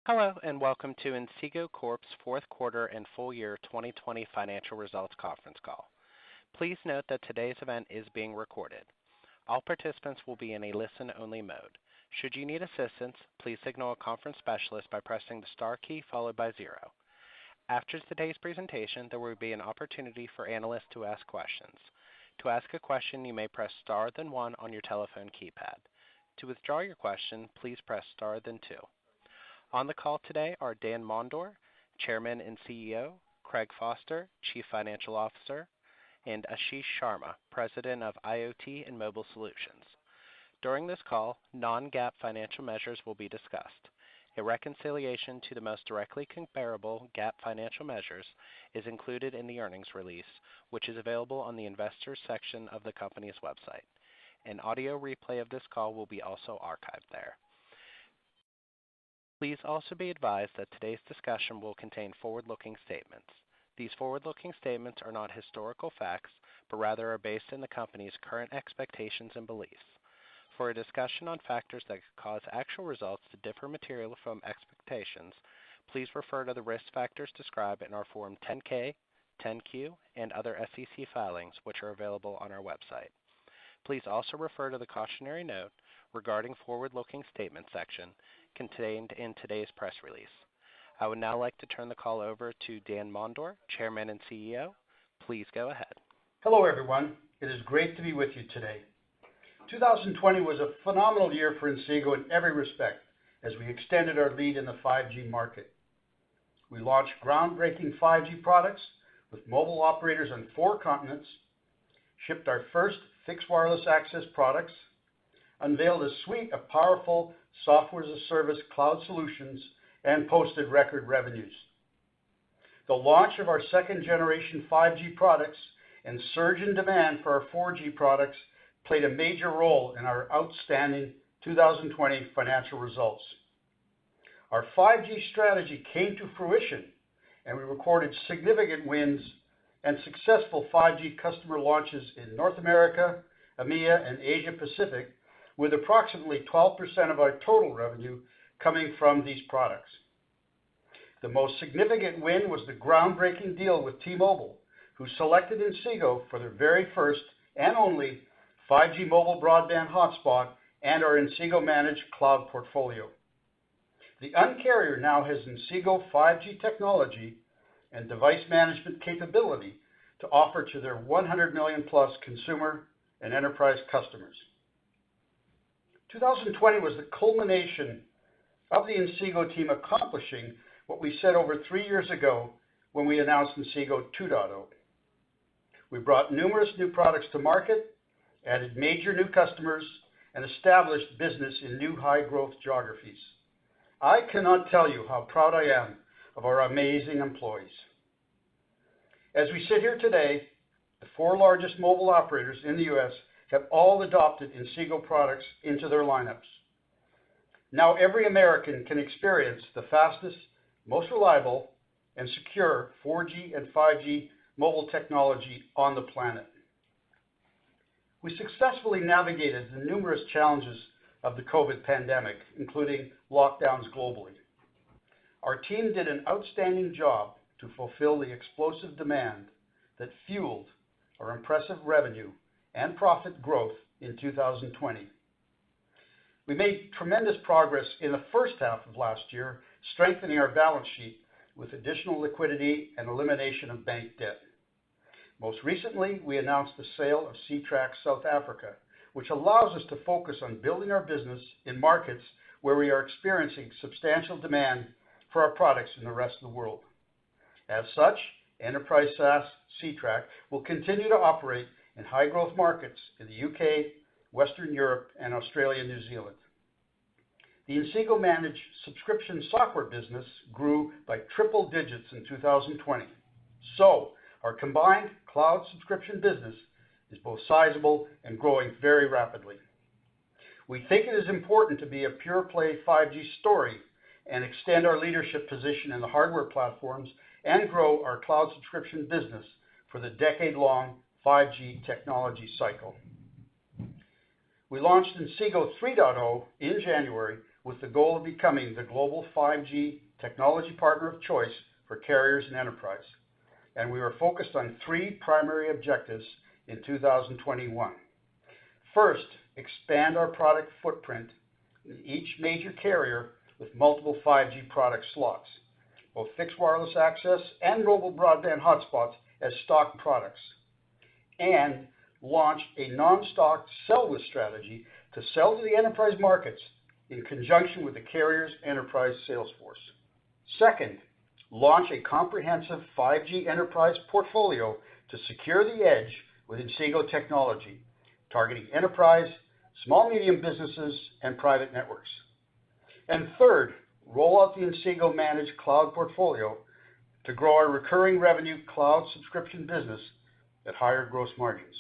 Hello, and welcome to Inseego Corp's fourth quarter and full year 2020 financial results conference call. Please note that today's event is being recorded. All participants will be in a listen-only mode. Should you need assistance, please signal a conference specialist by pressing the star key followed by 0. After today's presentation, there will be an opportunity for analysts to ask questions. To ask a question, you may press star then 1 on your telephone keypad. To withdraw your question, please press star then 2. On the call today are Dan Mondor, Chairman and CEO, Craig Foster, Chief Financial Officer, and Ashish Sharma, President of IoT and Mobile Solutions. During this call, non-GAAP financial measures will be discussed. A reconciliation to the most directly comparable GAAP financial measures is included in the earnings release, which is available on the investors section of the company's website. An audio replay of this call will be also archived there. Please also be advised that today's discussion will contain forward-looking statements. These forward-looking statements are not historical facts, but rather are based on the company's current expectations and beliefs. For a discussion on factors that could cause actual results to differ materially from expectations, please refer to the risk factors described in our Form 10-K, 10-Q, and other SEC filings, which are available on our website. Please also refer to the cautionary note regarding forward-looking statement section contained in today's press release. I would now like to turn the call over to Dan Mondor, Chairman and CEO. Please go ahead. Hello, everyone. It is great to be with you today. 2020 was a phenomenal year for Inseego in every respect as we extended our lead in the 5G market. We launched groundbreaking 5G products with mobile operators on 4 continents, shipped our first fixed wireless access products, unveiled a suite of powerful software-as-a-service cloud solutions, and posted record revenues. The launch of our second-generation 5G products and surge in demand for our 4G products played a major role in our outstanding 2020 financial results. Our 5G strategy came to fruition, and we recorded significant wins and successful 5G customer launches in North America, EMEA, and Asia Pacific, with approximately 12% of our total revenue coming from these products. The most significant win was the groundbreaking deal with T-Mobile, who selected Inseego for their very first and only 5G mobile broadband hotspot and our Inseego managed cloud portfolio. The Un-carrier now has Inseego 5G technology and device management capability to offer to their 100 million plus consumer and enterprise customers. 2020 was the culmination of the Inseego team accomplishing what we said over 3 years ago when we announced Inseego 2.0. We brought numerous new products to market, added major new customers, and established business in new high-growth geographies. I cannot tell you how proud I am of our amazing employees. As we sit here today, the 4 largest mobile operators in the U.S. have all adopted Inseego products into their lineups. Now every American can experience the fastest, most reliable, and secure 4G and 5G mobile technology on the planet. We successfully navigated the numerous challenges of the COVID pandemic, including lockdowns globally. Our team did an outstanding job to fulfill the explosive demand that fueled our impressive revenue and profit growth in 2020. We made tremendous progress in the first half of last year, strengthening our balance sheet with additional liquidity and elimination of bank debt. Most recently, we announced the sale of Ctrack South Africa, which allows us to focus on building our business in markets where we are experiencing substantial demand for our products in the rest of the world. As such, Enterprise SaaS Ctrack will continue to operate in high-growth markets in the UK, Western Europe, and Australia and New Zealand. The Inseego managed subscription software business grew by triple digits in 2020. So, our combined cloud subscription business is both sizable and growing very rapidly. We think it is important to be a pure-play 5G story and extend our leadership position in the hardware platforms and grow our cloud subscription business for the decade-long 5G technology cycle. We launched Inseego 3.0 in January with the goal of becoming the global 5G technology partner of choice for carriers and enterprise. And we are focused on three primary objectives in 2021. First, expand our product footprint in each major carrier with multiple 5G product slots, both fixed wireless access and mobile broadband hotspots as stock products, and launch a non-stock sell-with strategy to sell to the enterprise markets in conjunction with the carrier's enterprise sales force. Second, launch a comprehensive 5G enterprise portfolio to secure the edge with Inseego technology, targeting enterprise, small-medium businesses, and private networks. And third, roll out the Inseego managed cloud portfolio to grow our recurring revenue cloud subscription business at higher gross margins.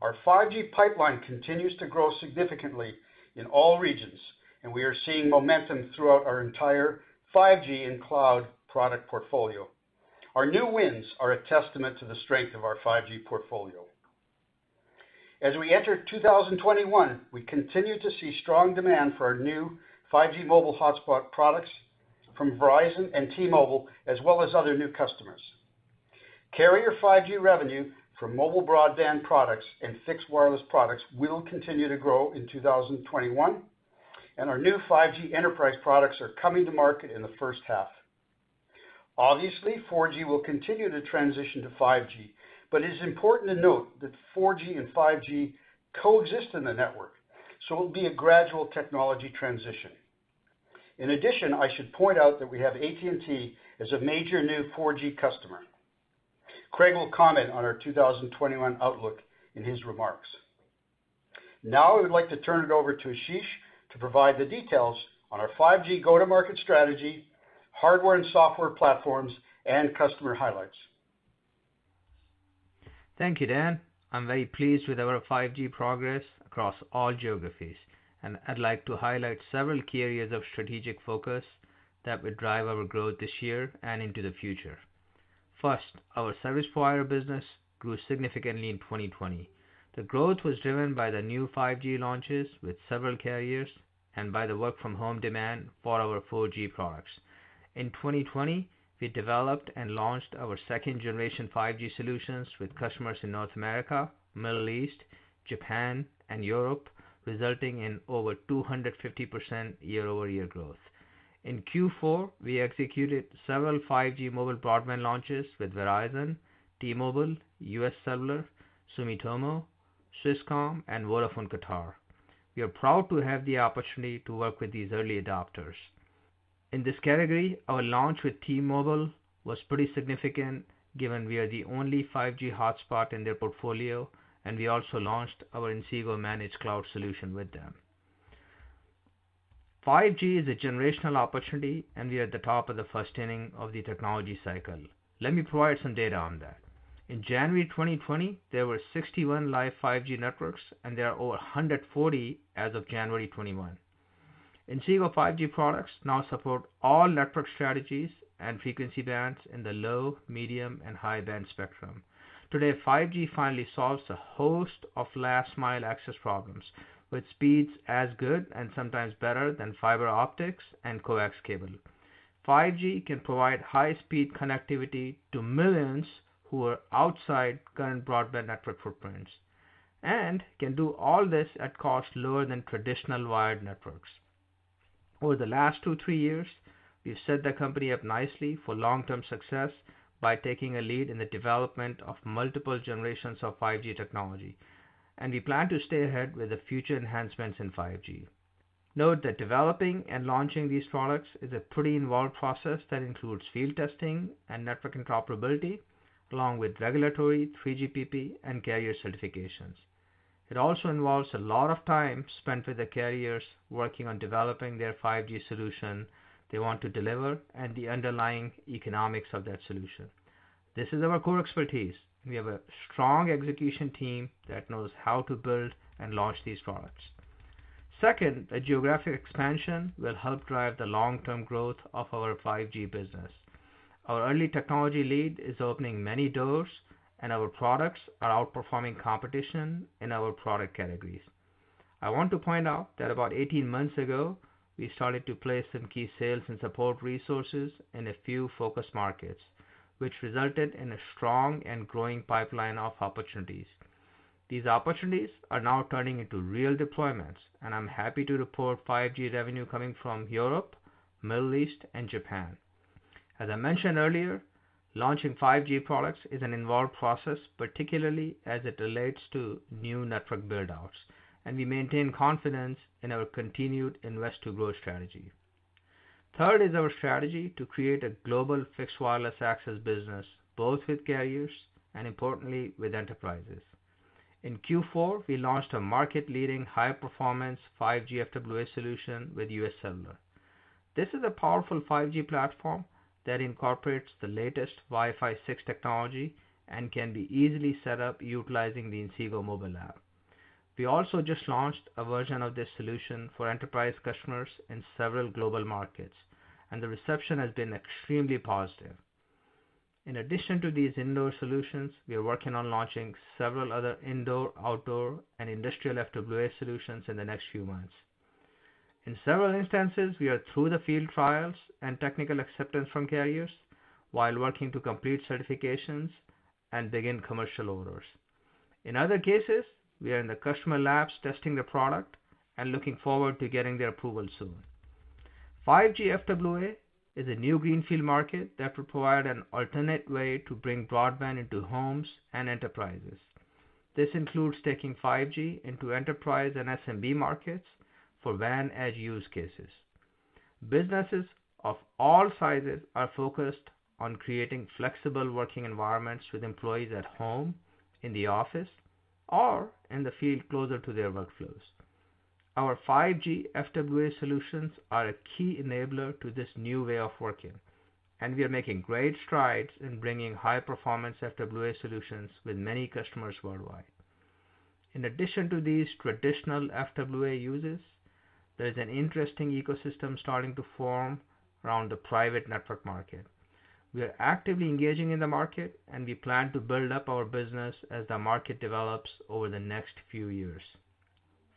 Our 5G pipeline continues to grow significantly in all regions, and we are seeing momentum throughout our entire 5G and cloud product portfolio. Our new wins are a testament to the strength of our 5G portfolio. As we enter 2021, we continue to see strong demand for our new 5G mobile hotspot products from Verizon and T-Mobile, as well as other new customers. Carrier 5G revenue from mobile broadband products and fixed wireless products will continue to grow in 2021, and our new 5G enterprise products are coming to market in the first half. Obviously, 4G will continue to transition to 5G, but it is important to note that 4G and 5G coexist in the network, so it will be a gradual technology transition. In addition, I should point out that we have AT&T as a major new 4G customer. Craig will comment on our 2021 outlook in his remarks. Now I would like to turn it over to Ashish to provide the details on our 5G go-to-market strategy, hardware and software platforms, and customer highlights. Thank you, Dan. I'm very pleased with our 5G progress across all geographies, and I'd like to highlight several key areas of strategic focus that will drive our growth this year and into the future. First, our service provider business grew significantly in 2020. The growth was driven by the new 5G launches with several carriers and by the work-from-home demand for our 4G products. In 2020, we developed and launched our second-generation 5G solutions with customers in North America, Middle East, Japan, and Europe, resulting in over 250% year-over-year growth. In Q4, we executed several 5G mobile broadband launches with Verizon, T-Mobile, US Cellular, Sumitomo, Swisscom, and Vodafone Qatar. We are proud to have the opportunity to work with these early adopters. In this category, our launch with T-Mobile was pretty significant given we are the only 5G hotspot in their portfolio, and we also launched our Inseego managed cloud solution with them. 5G is a generational opportunity, and we are at the top of the first inning of the technology cycle. Let me provide some data on that. In January 2020, there were 61 live 5G networks, and there are over 140 as of January 21. Inseego 5G products now support all network strategies and frequency bands in the low, medium, and high band spectrum. Today, 5G finally solves a host of last-mile access problems with speeds as good and sometimes better than fiber optics and coax cable. 5G can provide high-speed connectivity to millions who are outside current broadband network footprints, and can do all this at cost lower than traditional wired networks. Over the last 2-3 years, we've set the company up nicely for long-term success by taking a lead in the development of multiple generations of 5G technology, and we plan to stay ahead with the future enhancements in 5G. Note that developing and launching these products is a pretty involved process that includes field testing and network interoperability, along with regulatory, 3GPP, and carrier certifications. It also involves a lot of time spent with the carriers working on developing their 5G solution they want to deliver and the underlying economics of that solution. This is our core expertise. We have a strong execution team that knows how to build and launch these products. Second, the geographic expansion will help drive the long-term growth of our 5G business. Our early technology lead is opening many doors, and our products are outperforming competition in our product categories. I want to point out that about 18 months ago, we started to place some key sales and support resources in a few focus markets, which resulted in a strong and growing pipeline of opportunities. These opportunities are now turning into real deployments, and I'm happy to report 5G revenue coming from Europe, Middle East, and Japan. As I mentioned earlier, launching 5G products is an involved process, particularly as it relates to new network build-outs, and we maintain confidence in our continued invest to grow strategy. Third is our strategy to create a global fixed wireless access business, both with carriers and importantly with enterprises. In Q4, we launched a market-leading high-performance 5G FWA solution with US Cellular. This is a powerful 5G platform that incorporates the latest Wi-Fi 6 technology and can be easily set up utilizing the Inseego mobile app. We also just launched a version of this solution for enterprise customers in several global markets, and the reception has been extremely positive. In addition to these indoor solutions, we are working on launching several other indoor, outdoor, and industrial FWA solutions in the next few months. In several instances, we are through the field trials and technical acceptance from carriers while working to complete certifications and begin commercial orders. In other cases, we are in the customer labs testing the product and looking forward to getting their approval soon. 5G FWA is a new greenfield market that will provide an alternate way to bring broadband into homes and enterprises. This includes taking 5G into enterprise and SMB markets for WAN edge use cases. Businesses of all sizes are focused on creating flexible working environments with employees at home, in the office, or in the field closer to their workflows. Our 5G FWA solutions are a key enabler to this new way of working, and we are making great strides in bringing high-performance FWA solutions with many customers worldwide. In addition to these traditional FWA uses, there is an interesting ecosystem starting to form around the private network market. We are actively engaging in the market, and we plan to build up our business as the market develops over the next few years.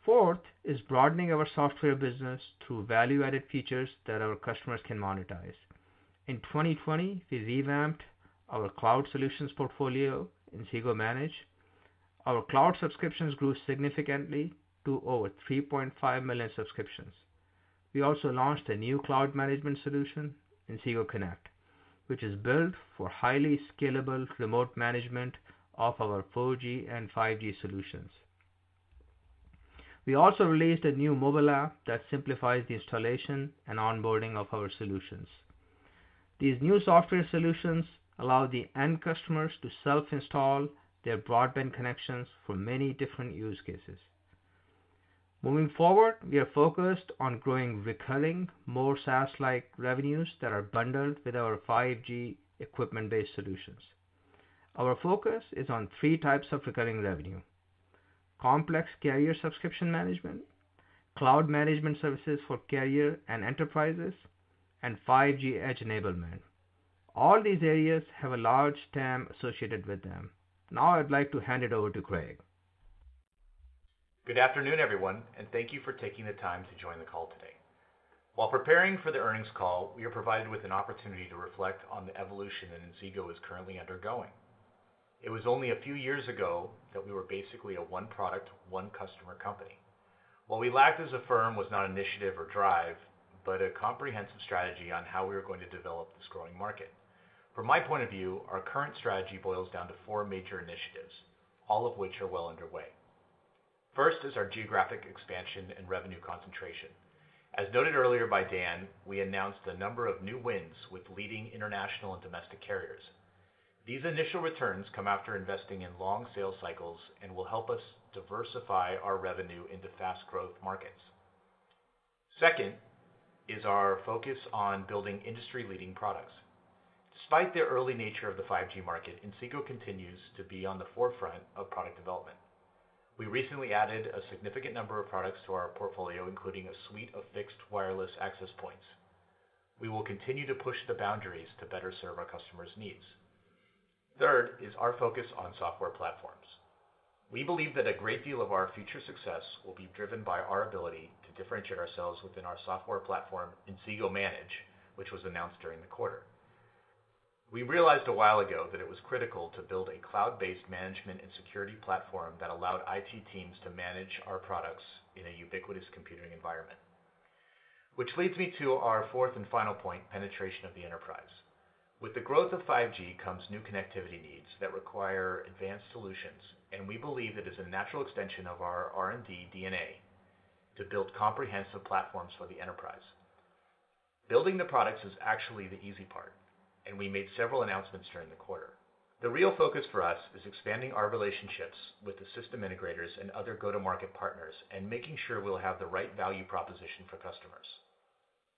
Fourth is broadening our software business through value-added features that our customers can monetize. In 2020, we revamped our cloud solutions portfolio, Inseego Manage. Our cloud subscriptions grew significantly to over 3.5 million subscriptions. We also launched a new cloud management solution, Inseego Connect, which is built for highly scalable remote management of our 4G and 5G solutions. We also released a new mobile app that simplifies the installation and onboarding of our solutions. These new software solutions allow the end customers to self-install their broadband connections for many different use cases. Moving forward, we are focused on growing recurring, more SaaS-like revenues that are bundled with our 5G equipment-based solutions. Our focus is on three types of recurring revenue: complex carrier subscription management, cloud management services for carrier and enterprises, and 5G edge enablement. All these areas have a large TAM associated with them. Now I'd like to hand it over to Craig. Good afternoon, everyone, and thank you for taking the time to join the call today. While preparing for the earnings call, we are provided with an opportunity to reflect on the evolution that Inseego is currently undergoing. It was only a few years ago that we were basically a one product, one customer company. What we lacked as a firm was not initiative or drive, but a comprehensive strategy on how we were going to develop this growing market. From my point of view, our current strategy boils down to four major initiatives, all of which are well underway. First is our geographic expansion and revenue concentration. As noted earlier by Dan, we announced a number of new wins with leading international and domestic carriers. These initial returns come after investing in long sales cycles and will help us diversify our revenue into fast growth markets. Second is our focus on building industry-leading products. Despite the early nature of the 5G market, Inseego continues to be on the forefront of product development. We recently added a significant number of products to our portfolio, including a suite of fixed wireless access points. We will continue to push the boundaries to better serve our customers' needs. Third is our focus on software platforms. We believe that a great deal of our future success will be driven by our ability to differentiate ourselves within our software platform, Inseego Manage, which was announced during the quarter. We realized a while ago that it was critical to build a cloud-based management and security platform that allowed IT teams to manage our products in a ubiquitous computing environment. Which leads me to our fourth and final point, penetration of the enterprise. With the growth of 5G comes new connectivity needs that require advanced solutions, and we believe it is a natural extension of our R&D DNA to build comprehensive platforms for the enterprise. Building the products is actually the easy part, and we made several announcements during the quarter. The real focus for us is expanding our relationships with the system integrators and other go-to-market partners and making sure we'll have the right value proposition for customers.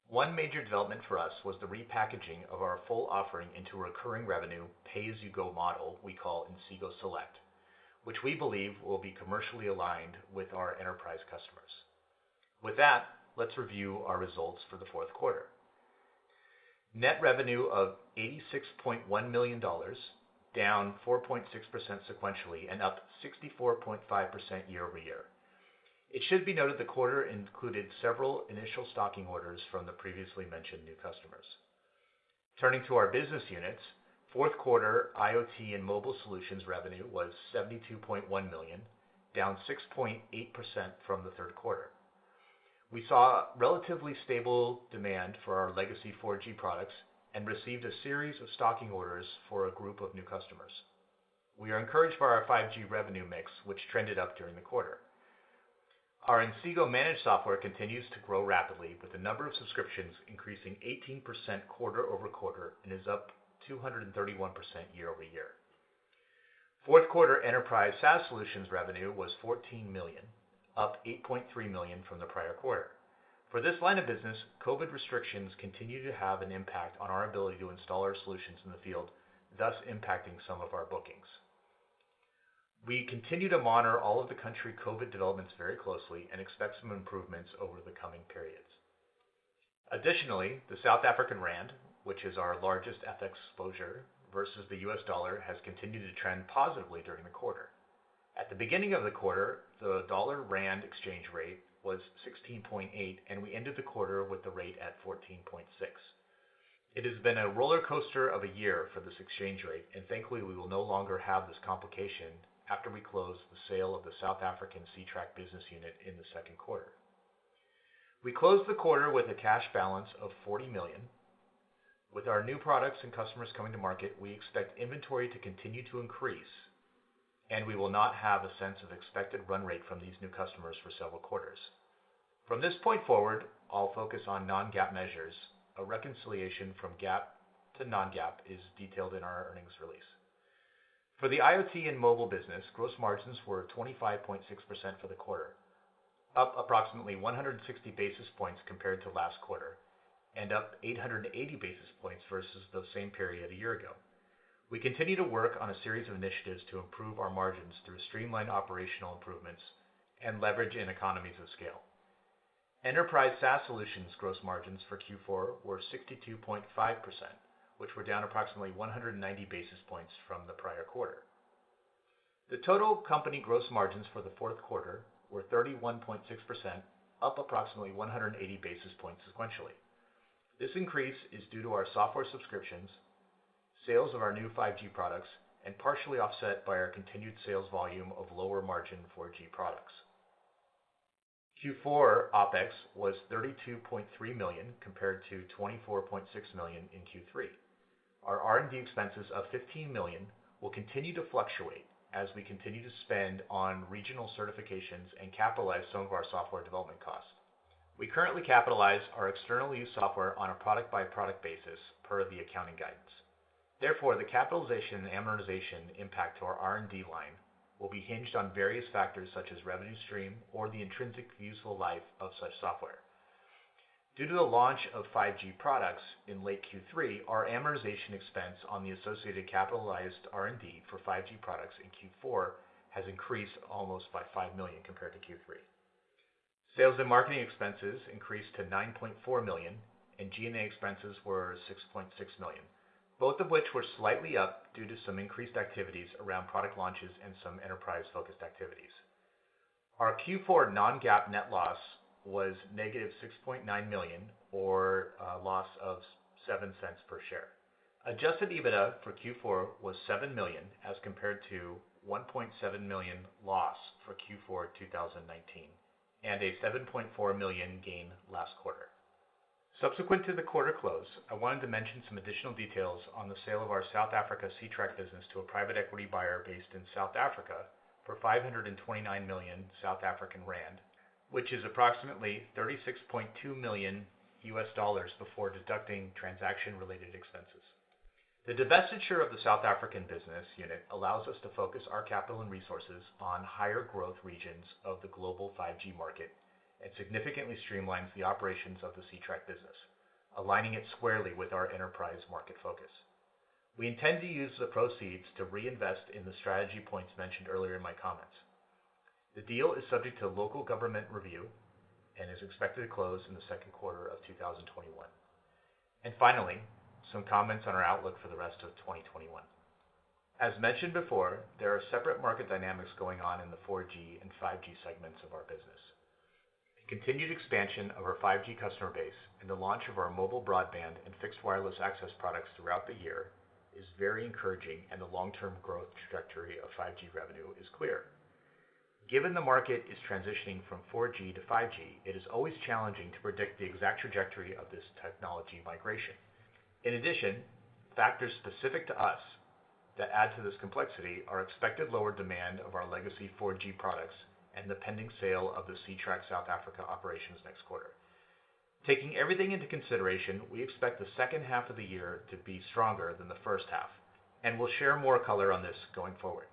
One major development for us was the repackaging of our full offering into a recurring revenue, pay-as-you-go model we call Inseego Select, which we believe will be commercially aligned with our enterprise customers. With that, let's review our results for the fourth quarter. Net revenue of $86.1 million, down 4.6% sequentially and up 64.5% year over year. It should be noted the quarter included several initial stocking orders from the previously mentioned new customers. Turning to our business units, fourth quarter IoT and mobile solutions revenue was $72.1 million, down 6.8% from the third quarter. We saw relatively stable demand for our legacy 4G products and received a series of stocking orders for a group of new customers. We are encouraged by our 5G revenue mix, which trended up during the quarter. Our Inseego Managed software continues to grow rapidly, with the number of subscriptions increasing 18% quarter over quarter and is up 231% year over year. Fourth quarter enterprise SaaS solutions revenue was $14 million, up $8.3 million from the prior quarter. For this line of business, COVID restrictions continue to have an impact on our ability to install our solutions in the field, thus impacting some of our bookings. We continue to monitor all of the country COVID developments very closely and expect some improvements over the coming periods. Additionally, the South African rand, which is our largest FX exposure versus the US dollar, has continued to trend positively during the quarter. At the beginning of the quarter, the dollar-rand exchange rate was 16.8, and we ended the quarter with the rate at 14.6. It has been a roller coaster of a year for this exchange rate, and thankfully we will no longer have this complication after we close the sale of the South African Ctrack business unit in the second quarter. We closed the quarter with a cash balance of $40 million. With our new products and customers coming to market, we expect inventory to continue to increase, and we will not have a sense of expected run rate from these new customers for several quarters. From this point forward, I'll focus on non-GAAP measures. A reconciliation from GAAP to non-GAAP is detailed in our earnings release. For the IoT and mobile business, gross margins were 25.6% for the quarter, up approximately 160 basis points compared to last quarter, and up 880 basis points versus the same period a year ago. We continue to work on a series of initiatives to improve our margins through streamlined operational improvements and leverage in economies of scale. Enterprise SaaS solutions gross margins for Q4 were 62.5%, which were down approximately 190 basis points from the prior quarter. The total company gross margins for the fourth quarter were 31.6%, up approximately 180 basis points sequentially. This increase is due to our software subscriptions, sales of our new 5G products, and partially offset by our continued sales volume of lower margin 4G products. Q4 OpEx was $32.3 million compared to $24.6 million in Q3. Our R&D expenses of $15 million will continue to fluctuate as we continue to spend on regional certifications and capitalize some of our software development costs. We currently capitalize our external use software on a product-by-product basis per the accounting guidance. Therefore, the capitalization and amortization impact to our R&D line will be hinged on various factors such as revenue stream or the intrinsic useful life of such software. Due to the launch of 5G products in late Q3, our amortization expense on the associated capitalized R&D for 5G products in Q4 has increased almost by $5 million compared to Q3. Sales and marketing expenses increased to $9.4 million, and G&A expenses were $6.6 million. both of which were slightly up due to some increased activities around product launches and some enterprise-focused activities. Our Q4 non-GAAP net loss was negative $6.9 million, or a loss of 7 cents per share. Adjusted EBITDA for Q4 was $7 million as compared to $1.7 million loss for Q4 2019 and a $7.4 million gain last quarter. Subsequent to the quarter close, I wanted to mention some additional details on the sale of our South Africa Ctrack business to a private equity buyer based in South Africa for 529 million South African rand, which is approximately $36.2 million before deducting transaction-related expenses. The divestiture of the South African business unit allows us to focus our capital and resources on higher growth regions of the global 5G market and significantly streamlines the operations of the Ctrack business, aligning it squarely with our enterprise market focus. We intend to use the proceeds to reinvest in the strategy points mentioned earlier in my comments. The deal is subject to local government review and is expected to close in the second quarter of 2021. And finally, some comments on our outlook for the rest of 2021. As mentioned before, there are separate market dynamics going on in the 4G and 5G segments of our business. Continued expansion of our 5G customer base and the launch of our mobile broadband and fixed wireless access products throughout the year is very encouraging, and the long-term growth trajectory of 5G revenue is clear. Given the market is transitioning from 4G to 5G, it is always challenging to predict the exact trajectory of this technology migration. In addition, factors specific to us that add to this complexity are expected lower demand of our legacy 4G products and the pending sale of the Ctrack South Africa operations next quarter. Taking everything into consideration, we expect the second half of the year to be stronger than the first half, and we'll share more color on this going forward.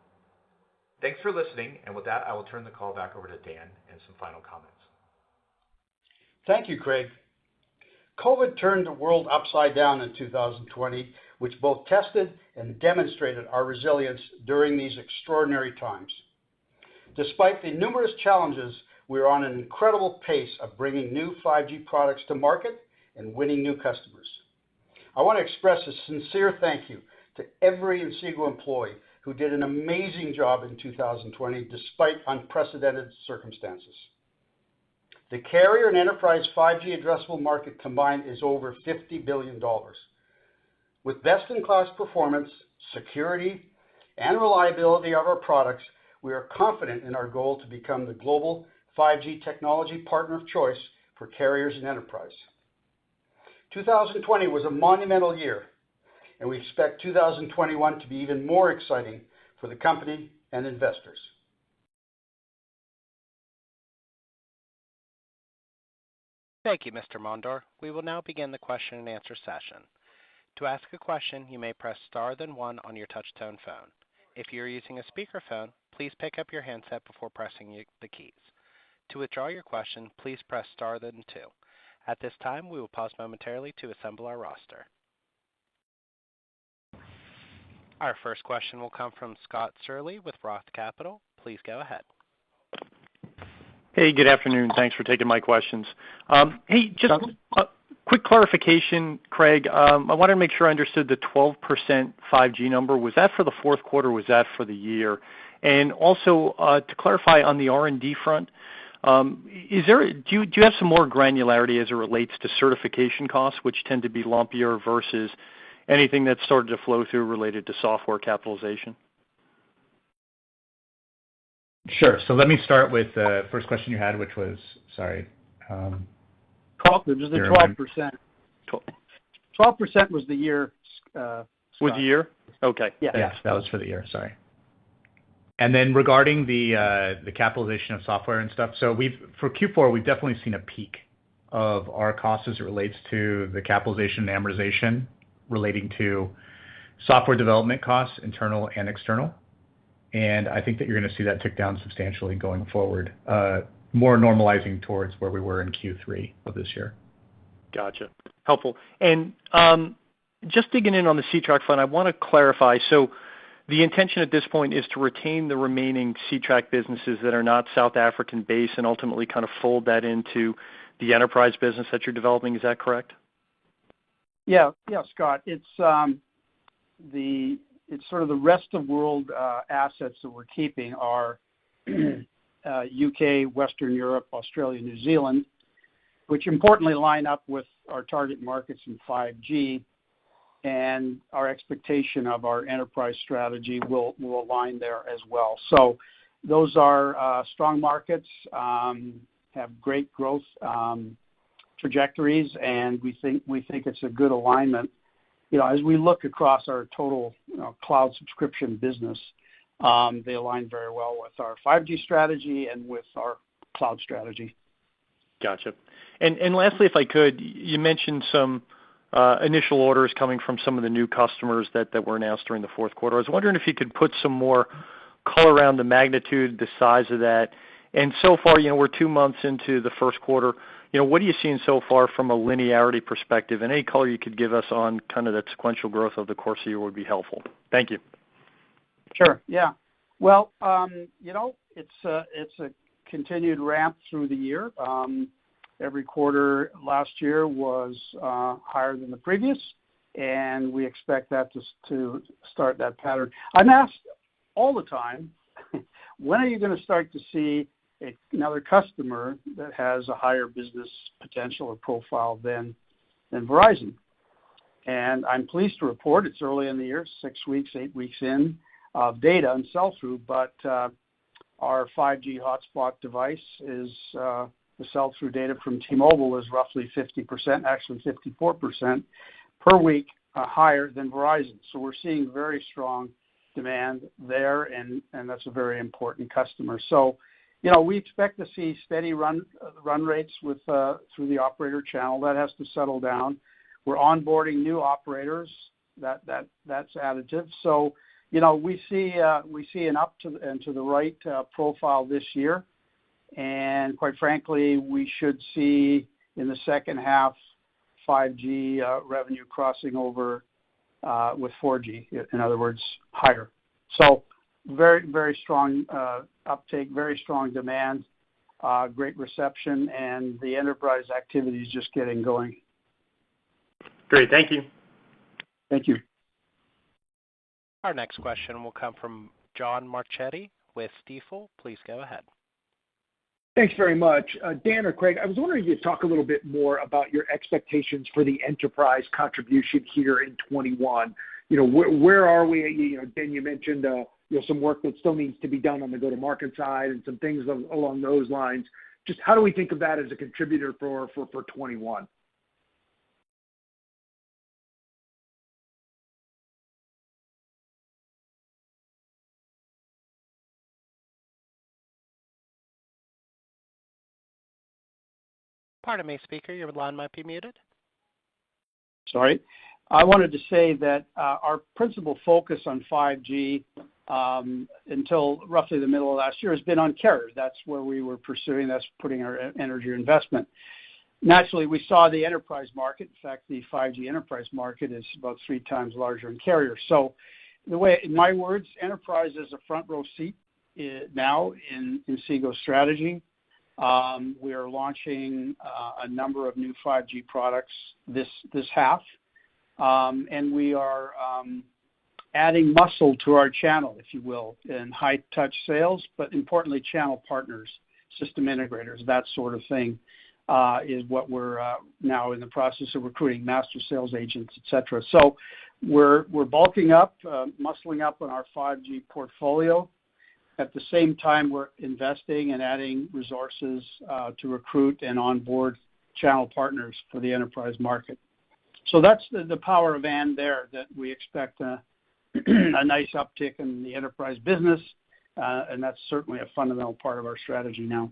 Thanks for listening, and with that, I will turn the call back over to Dan and some final comments. Thank you, Craig. COVID turned the world upside down in 2020, which both tested and demonstrated our resilience during these extraordinary times. Despite the numerous challenges, we are on an incredible pace of bringing new 5G products to market and winning new customers. I want to express a sincere thank you to every Inseego employee who did an amazing job in 2020 despite unprecedented circumstances. The carrier and enterprise 5G addressable market combined is over $50 billion. With best-in-class performance, security, and reliability of our products, we are confident in our goal to become the global 5G technology partner of choice for carriers and enterprise. 2020 was a monumental year, and we expect 2021 to be even more exciting for the company and investors. Thank you, Mr. Mondor. We will now begin the question and answer session. To ask a question, you may press star then one on your touch-tone phone. If you are using a speakerphone, please pick up your handset before pressing the keys. To withdraw your question, please press star then two. At this time, we will pause momentarily to assemble our roster. Our first question will come from Scott Searle with Roth Capital. Please go ahead. Hey, good afternoon. Thanks for taking my questions. Hey, just a quick clarification, Craig. I wanted to make sure I understood the 12% 5G number. Was that for the fourth quarter, or was that for the year? And also, to clarify on the R&D front, do you have some more granularity as it relates to certification costs, which tend to be lumpier, versus anything that's started to flow through related to software capitalization? Sure. So let me start with the first question you had, which was, sorry. Just the 12%. 12% was the year. Was the year? Okay. Yeah. Yes, that was for the year. Sorry. And then regarding the capitalization of software and stuff, so for Q4, we've definitely seen a peak of our costs as it relates to the capitalization and amortization relating to software development costs, internal and external. And I think that you're going to see that tick down substantially going forward, more normalizing towards where we were in Q3 of this year. Gotcha. Helpful. And just digging in on the Ctrack front, I want to clarify. So the intention at this point is to retain the remaining Ctrack businesses that are not South African based and ultimately kind of fold that into the enterprise business that you're developing. Is that correct? Yeah, Scott. It's it's sort of the rest of world assets that we're keeping are UK, Western Europe, Australia, New Zealand, which importantly line up with our target markets in 5G, and our expectation of our enterprise strategy will align there as well. So those are strong markets, have great growth trajectories, and we think it's a good alignment. As we look across our total cloud subscription business, they align very well with our 5G strategy and with our cloud strategy. Gotcha. And lastly, if I could, you mentioned some initial orders coming from some of the new customers that were announced during the fourth quarter. I was wondering if you could put some more color around the magnitude, the size of that. And so far, we're 2 months into the first quarter. What are you seeing so far from a linearity perspective? And any color you could give us on kind of that sequential growth of the course of the year would be helpful. Thank you. Sure. Yeah. Well, it's a continued ramp through the year. Every quarter last year was higher than the previous, and we expect that to start that pattern. I'm asked all the time, when are you going to start to see another customer that has a higher business potential or profile than Verizon? And I'm pleased to report it's early in the year, 6 weeks, 8 weeks in of data and sell-through, but our 5G hotspot device is the sell-through data from T-Mobile is roughly 50%, actually 54% per week higher than Verizon. So we're seeing very strong demand there, and that's a very important customer. So, we expect to see steady run rates with through the operator channel. That has to settle down. We're onboarding new operators. That's additive. So, we see an up and to the right profile this year. And quite frankly, we should see in the second half 5G revenue crossing over with 4G, in other words, higher. So very, very strong uptake, very strong demand, great reception, and the enterprise activity is just getting going. Great. Thank you. Thank you. Our next question will come from John Marchetti with Stifel. Please go ahead. Thanks very much. Dan or Craig, I was wondering if you'd talk a little bit more about your expectations for the enterprise contribution here in 21. Where are we? Dan, you mentioned some work that still needs to be done on the go-to-market side and some things along those lines. Just how do we think of that as a contributor for 21? Pardon me, speaker, your line might be muted. Sorry. I wanted to say that our principal focus on 5G until roughly the middle of last year has been on carriers. That's where we were pursuing, that's putting our energy investment. Naturally, we saw the enterprise market. In fact, the 5G enterprise market is about 3 times larger than carriers. So the way, in my words, enterprise is a front row seat now in Inseego's strategy. We are launching a number of new 5G products this half, and we are adding muscle to our channel, if you will, in high-touch sales, but importantly, channel partners, system integrators, that sort of thing is what we're now in the process of recruiting, master sales agents, et cetera. So we're bulking up, muscling up on our 5G portfolio. At the same time, we're investing and adding resources to recruit and onboard channel partners for the enterprise market. So that's the power of and there, that we expect a nice uptick in the enterprise business, and that's certainly a fundamental part of our strategy now.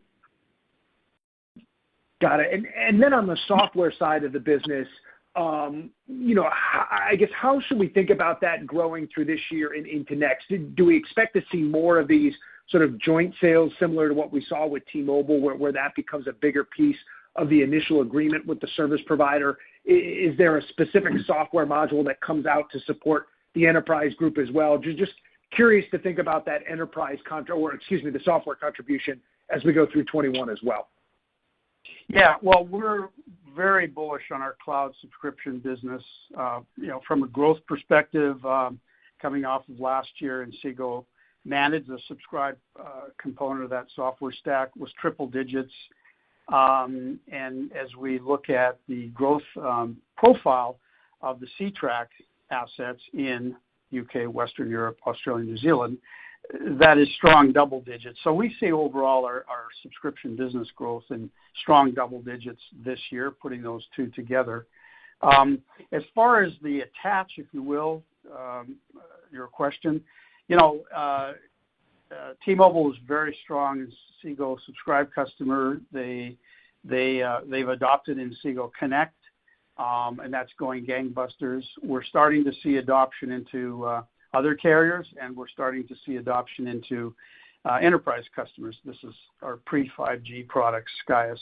Got it. And then on the software side of the business, I guess how should we think about that growing through this year and into next? Do we expect to see more of these sort of joint sales similar to what we saw with T-Mobile, where that becomes a bigger piece of the initial agreement with the service provider? Is there a specific software module that comes out to support the enterprise group as well? Just curious to think about that enterprise the software contribution as we go through 21 as well. Yeah, well, we're very bullish on our cloud subscription business. From a growth perspective, coming off of last year, Inseego Managed, the subscribe component of that software stack was triple digits. And as we look at the growth profile of the C-Track assets in UK, Western Europe, Australia, New Zealand, that is strong double digits. So we see overall our subscription business growth in strong double digits this year, putting those two together. As far as the attach, if you will, your question, T-Mobile is very strong Inseego Subscribe customer. They've adopted Inseego Connect, and that's going gangbusters. We're starting to see adoption into other carriers, and we're starting to see adoption into enterprise customers. This is our pre-5G product, Skyus.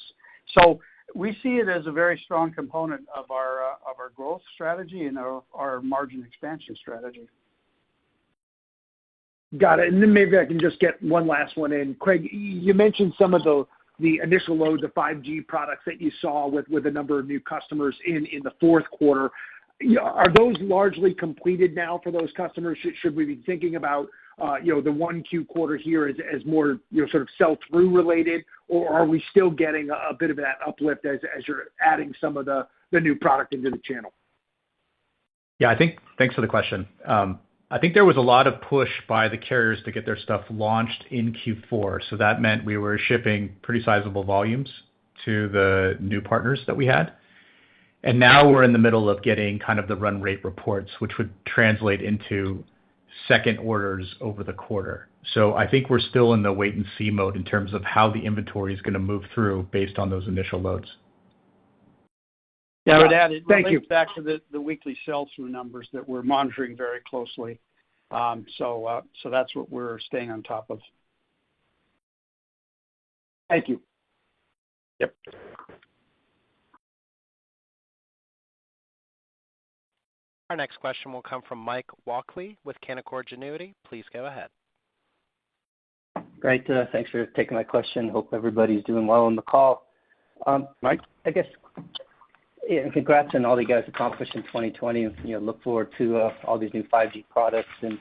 So we see it as a very strong component of our growth strategy and our margin expansion strategy. Got it. And then maybe I can just get one last one in. Craig, you mentioned some of the initial loads of 5G products that you saw with a number of new customers in the fourth quarter. Are those largely completed now for those customers? Should we be thinking about the 1Q quarter here as more sort of sell-through related, or are we still getting a bit of that uplift as you're adding some of the new product into the channel? Yeah, thanks for the question. I think there was a lot of push by the carriers to get their stuff launched in Q4. So that meant we were shipping pretty sizable volumes to the new partners that we had. And now we're in the middle of getting kind of the run rate reports, which would translate into second orders over the quarter. So I think we're still in the wait and see mode in terms of how the inventory is going to move through based on those initial loads. Yeah, I would add, it Thank relates you. back to the weekly sell-through numbers that we're monitoring very closely. So that's what we're staying on top of. Thank you. Yep. Our next question will come from Mike Walkley with Canaccord Genuity. Please go ahead. Great. Thanks for taking my question. Hope everybody's doing well on the call. Mike? I guess, yeah, congrats on all you guys accomplished in 2020. Look forward to all these new 5G products and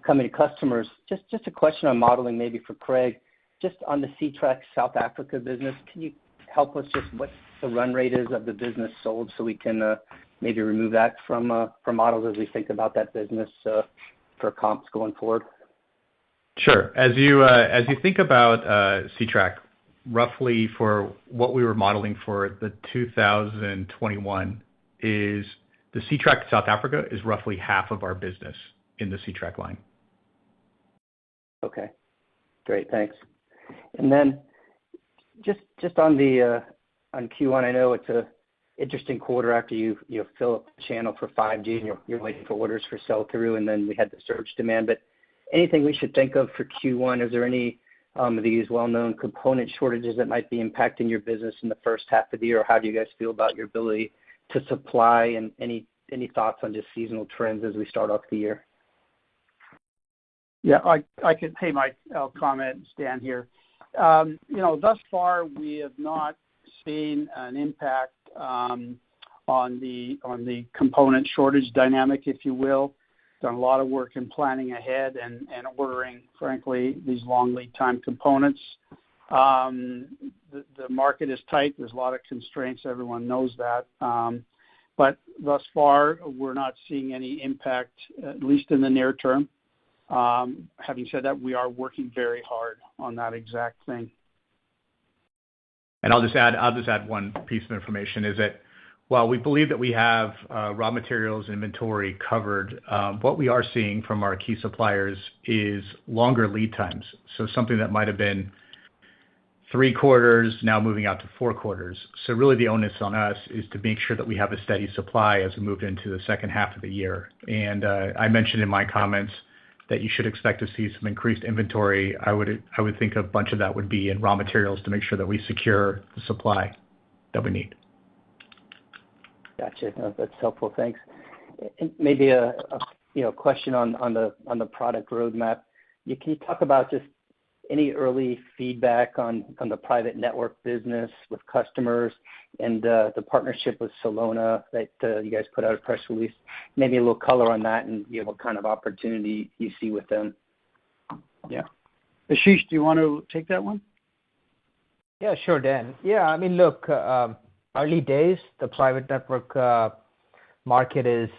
coming to customers. Just a question on modeling maybe for Craig. Just on the C-Track South Africa business, can you help us just what the run rate is of the business sold so we can maybe remove that from models as we think about that business for comps going forward? Sure. As you think about C-Track, roughly for what we were modeling for the 2021 is the C-Track South Africa is roughly half of our business in the C-Track line. Okay, great, thanks. And then just on Q1, I know it's a interesting quarter after you fill up the channel for 5G and you're waiting for orders for sell-through, and then we had the surge demand. But anything we should think of for Q1? Is there any of these well-known component shortages that might be impacting your business in the first half of the year? Or how do you guys feel about your ability to supply, and any thoughts on just seasonal trends as we start off the year? Yeah, I could. Hey, Mike, I'll comment. Stan here. Thus far we have not seen an impact on the component shortage dynamic, if you will. Done a lot of work in planning ahead and ordering, frankly, these long lead time components. The market is tight. There's a lot of constraints. Everyone knows that. But thus far, we're not seeing any impact, at least in the near term. Having said that, we are working very hard on that exact thing. And I'll just add one piece of information is that while we believe that we have raw materials inventory covered, what we are seeing from our key suppliers is longer lead times. So something that might have been 3 quarters now moving out to 4 quarters. So really the onus on us is to make sure that we have a steady supply as we move into the second half of the year. And I mentioned in my comments that you should expect to see some increased inventory. I would think a bunch of that would be in raw materials to make sure that we secure the supply that we need. Gotcha. No, that's helpful. Thanks. And maybe a question on the product roadmap. Can you talk about just any early feedback on the private network business with customers and the partnership with Celona that you guys put out a press release? Maybe a little color on that and what kind of opportunity you see with them. Yeah. Ashish, do you want to take that one? Yeah, sure, Dan. Yeah, I mean, look, early days, the private network market is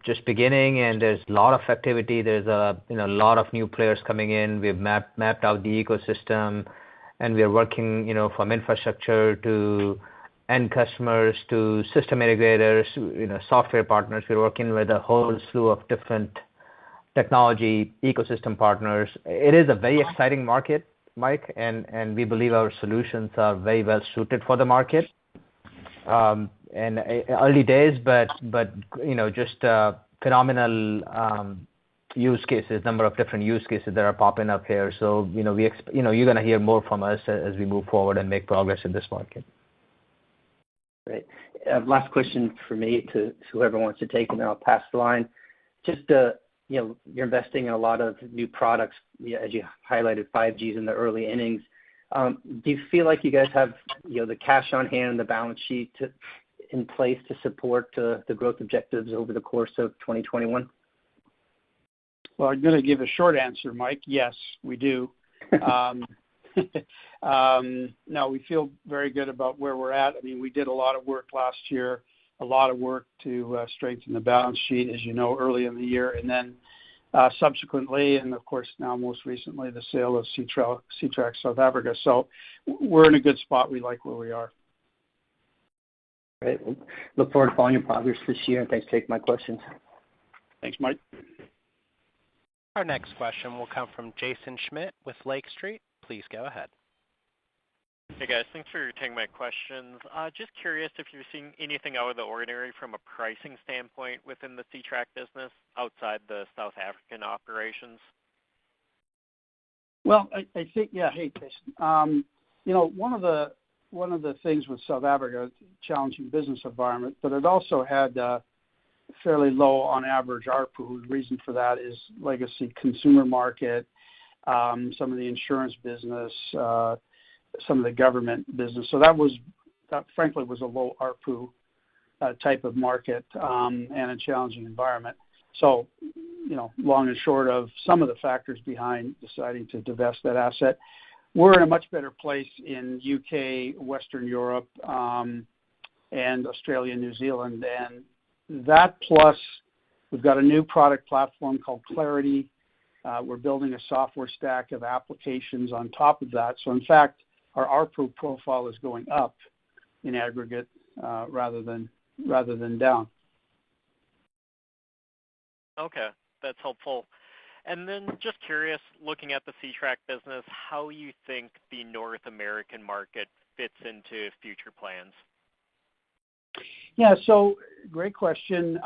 just beginning, and there's a lot of activity. There's a lot of new players coming in. We've mapped out the ecosystem, and we are working from infrastructure to end customers to system integrators, software partners. We're working with a whole slew of different technology ecosystem partners. It is a very exciting market, Mike, and we believe our solutions are very well suited for the market. And early days, but just phenomenal use cases, number of different use cases that are popping up here. So you're going to hear more from us as we move forward and make progress in this market. Great. Last question for me to whoever wants to take, and then I'll pass the line. Just you're investing in a lot of new products, as you highlighted. 5G is in the early innings. Do you feel like you guys have the cash on hand and the balance sheet in place to support the growth objectives over the course of 2021? Well, I'm going to give a short answer, Mike. Yes, we do. No, we feel very good about where we're at. I mean, we did a lot of work last year, a lot of work to strengthen the balance sheet, as you know, early in the year, and then subsequently, and of course now most recently, the sale of Ctrack South Africa. So we're in a good spot. We like where we are. Great. Well, look forward to following your progress this year, and thanks for taking my questions. Thanks, Mike. Our next question will come from Jaeson Schmidt with Lake Street. Please go ahead. Hey guys, thanks for taking my questions. Just curious if you're seeing anything out of the ordinary from a pricing standpoint within the Ctrack business outside the South African operations. Well, I think, yeah. Hey, Jason. One of the things with South Africa, challenging business environment, but it also had fairly low on average ARPU. The reason for that is legacy consumer market, some of the insurance business, some of the government business. So that frankly was a low ARPU type of market and a challenging environment. So, long and short of some of the factors behind deciding to divest that asset, we're in a much better place in UK, Western Europe, and Australia, New Zealand. And that plus we've got a new product platform called Clarity. We're building a software stack of applications on top of that. So in fact, our ARPU profile is going up in aggregate rather than down. Okay, that's helpful. And then just curious, looking at the Ctrack business, how you think the North American market fits into future plans? Yeah, so great question.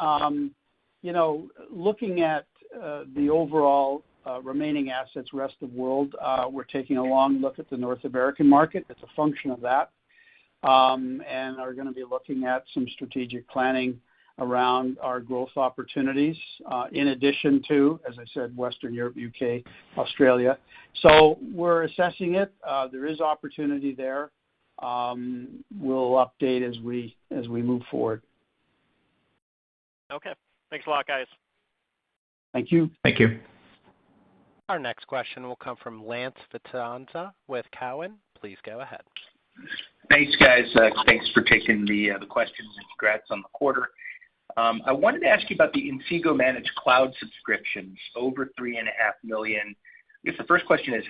Looking at the overall remaining assets, rest of world, we're taking a long look at the North American market. It's a function of that, and are going to be looking at some strategic planning around our growth opportunities, in addition to, as I said, Western Europe, UK, Australia. So we're assessing it. There is opportunity there. We'll update as we move forward. Okay. Thanks a lot, guys. Thank you. Thank you. Our next question will come from Lance Vitanza with Cowen. Please go ahead. Thanks, guys. Thanks for taking the questions, and congrats on the quarter. I wanted to ask you about the Inseego Managed Cloud subscriptions, over 3.5 million. I guess the first question is,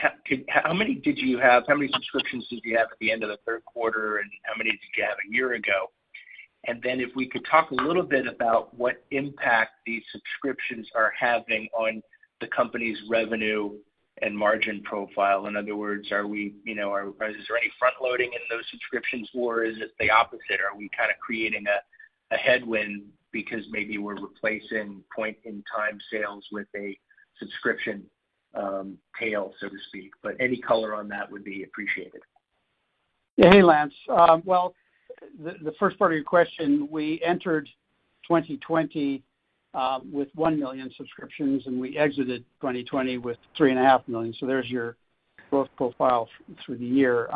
how many did you have? How many subscriptions did you have at the end of the third quarter, and how many did you have a year ago? And then if we could talk a little bit about what impact these subscriptions are having on the company's revenue and margin profile. In other words, is there any front loading in those subscriptions, or is it the opposite? Are we kind of creating a headwind because maybe we're replacing point-in-time sales with a subscription tail, so to speak? But any color on that would be appreciated. Yeah, hey, Lance. Well, the first part of your question, we entered 2020 with 1 million subscriptions, and we exited 2020 with 3.5 million. So there's your growth profile through the year.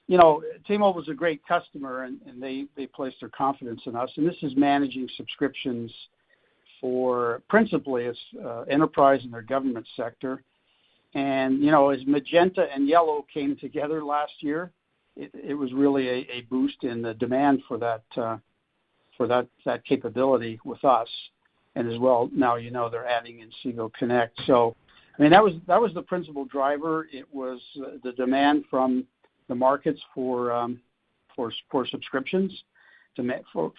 You know, T-Mobile is a great customer, and they place their confidence in us. And this is managing subscriptions for principally its enterprise and their government sector. And, you know, as Magenta and Yellow came together last year, it was really a boost in the demand for that capability with us. And as well, now you know they're adding Inseego Connect. So, I mean, that was the principal driver. It was the demand from the markets for subscriptions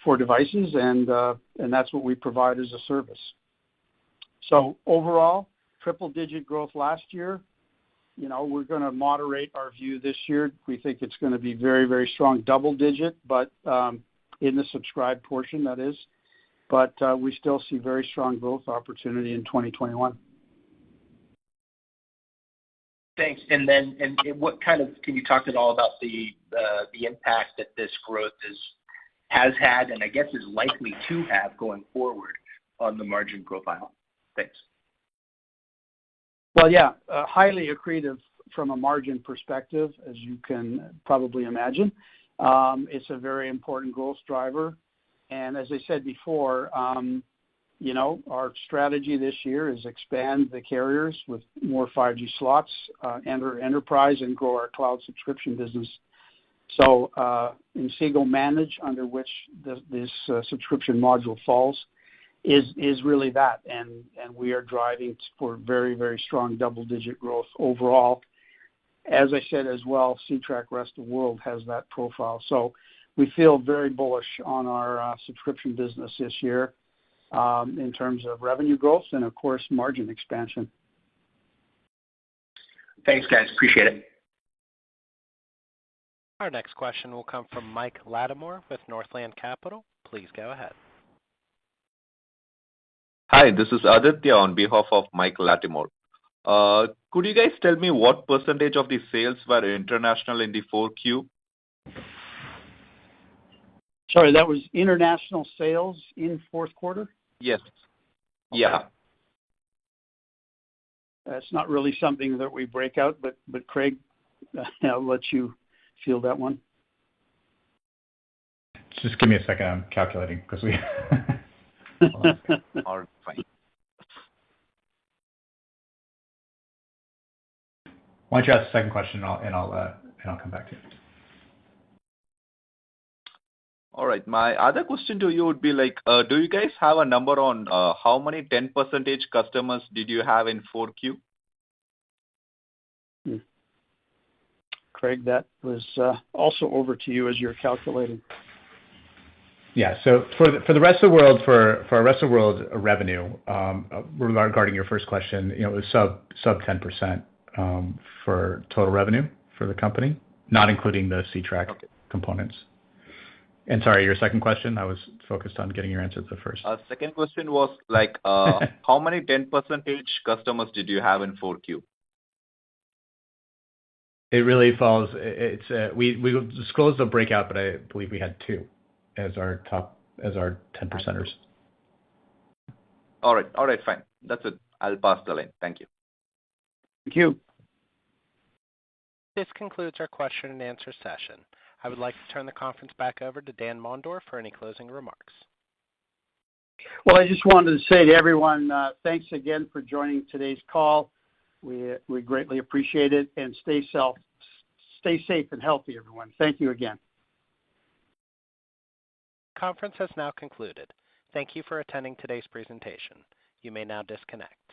for devices, and that's what we provide as a service. So overall, triple-digit growth last year. You know, we're going to moderate our view this year. We think it's going to be very, very strong double-digit, but in the subscribed portion, that is. But we still see very strong growth opportunity in 2021. Thanks. And what kind of, can you talk at all about the impact that this growth has had, and I guess is likely to have going forward on the margin profile? Thanks. Well, yeah, highly accretive from a margin perspective, as you can probably imagine. It's a very important growth driver. And as I said before, you know, our strategy this year is expand the carriers with more 5G slots, enter enterprise, and grow our cloud subscription business. So Inseego Manage, under which this subscription module falls, is really that. And we are driving for very, very strong double-digit growth overall. As I said as well, Ctrack Rest of World has that profile. So we feel very bullish on our subscription business this year in terms of revenue growth and, of course, margin expansion. Thanks, guys. Appreciate it. Our next question will come from Mike Latimore with Northland Capital. Please go ahead. Hi, this is Aditya on behalf of Mike Latimore. Could you guys tell me what percentage of the sales were international in the 4Q? Sorry, that was international sales in fourth quarter? Yes. Yeah. That's not really something that we break out, but Craig, I'll let you field that one. Just give me a second. I'm calculating because we. All right, fine. Why don't you ask the second question, and I'll come back to you. All right. My other question to you would be like, do you guys have a number on how many 10% customers did you have in 4Q? Craig, that was also over to you as you're calculating. Yeah. So for the rest of the world, for our rest of the world revenue, regarding your first question, you know, it was sub 10% for total revenue for the company, not including the Ctrack components. And sorry, your second question, I was focused on getting your answer to the first. Second question was like, how many 10% customers did you have in 4Q? It really falls. It's we will disclose the breakout, but I believe we had 2 as our 10%ers. All right, fine. That's it. I'll pass the line. Thank you. Thank you. This concludes our question and answer session. I would like to turn the conference back over to Dan Mondor for any closing remarks. Well, I just wanted to say to everyone, thanks again for joining today's call. We greatly appreciate it, and stay safe and healthy, everyone. Thank you again. Conference has now concluded. Thank you for attending today's presentation. You may now disconnect.